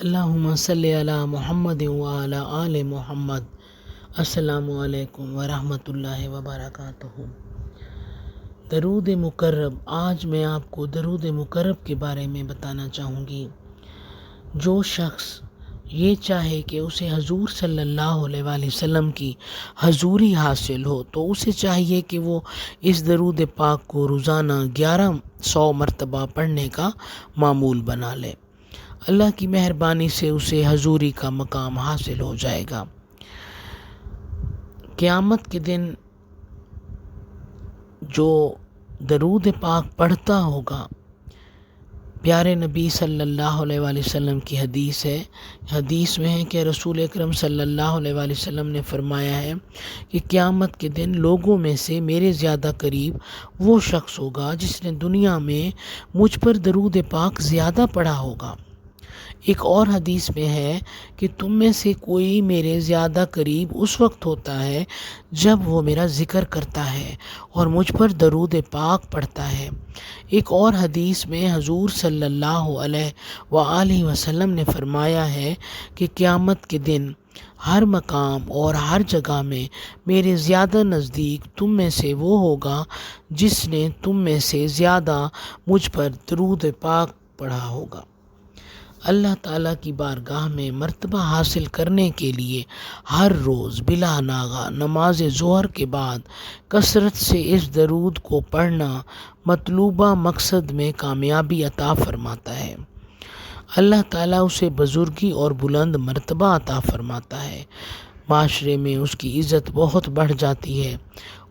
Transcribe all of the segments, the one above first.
اللہم صلی علی محمد وعلی آل محمد۔ السلام علیکم ورحمۃ اللہ وبرکاتہ۔ درود مکرب۔ آج میں آپ کو درود مکرب کے بارے میں بتانا چاہوں گی۔ جو شخص یہ چاہے کہ اسے حضور صلی اللہ علیہ وآلہ وسلم کی حضوری حاصل ہو تو اسے چاہیے کہ وہ اس درود پاک کو روزانہ 1100 مرتبہ پڑھنے کا معمول بنا لے۔ اللہ کی مہربانی سے اسے حضوری کا مقام حاصل ہو جائے گا۔ قیامت کے دن جو درود پاک پڑھتا ہوگا، پیارے نبی صلی اللہ علیہ وآلہ وسلم کی حدیث ہے، حدیث میں ہے کہ رسول اکرم صلی اللہ علیہ وآلہ وسلم نے فرمایا ہے کہ قیامت کے دن لوگوں میں سے میرے زیادہ قریب وہ شخص ہوگا جس نے دنیا میں مجھ پر درود پاک زیادہ پڑھا ہوگا۔ ایک اور حدیث میں ہے کہ تم میں سے کوئی میرے زیادہ قریب اس وقت ہوتا ہے جب وہ میرا ذکر کرتا ہے اور مجھ پر درود پاک پڑھتا ہے۔ ایک اور حدیث میں حضور صلی اللہ علیہ وآلہ وسلم نے فرمایا ہے کہ قیامت کے دن ہر مقام اور ہر جگہ میں میرے زیادہ نزدیک تم میں سے وہ ہوگا جس نے تم میں سے زیادہ مجھ پر درود پاک پڑھا ہوگا۔ اللہ تعالیٰ کی بارگاہ میں مرتبہ حاصل کرنے کے لیے ہر روز بلا ناغہ نماز ظہر کے بعد کثرت سے اس درود کو پڑھنا مطلوبہ مقصد میں کامیابی عطا فرماتا ہے۔ اللہ تعالیٰ اسے بزرگی اور بلند مرتبہ عطا فرماتا ہے۔ معاشرے میں اس کی عزت بہت بڑھ جاتی ہے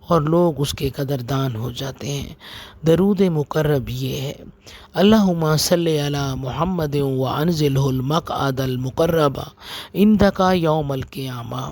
اور لوگ اس کے قدردان ہو جاتے ہیں۔ درود مکرب یہ ہے: اللہم صلی علی محمد وانزلہ المقعد المقرب عندک یوم القیامہ۔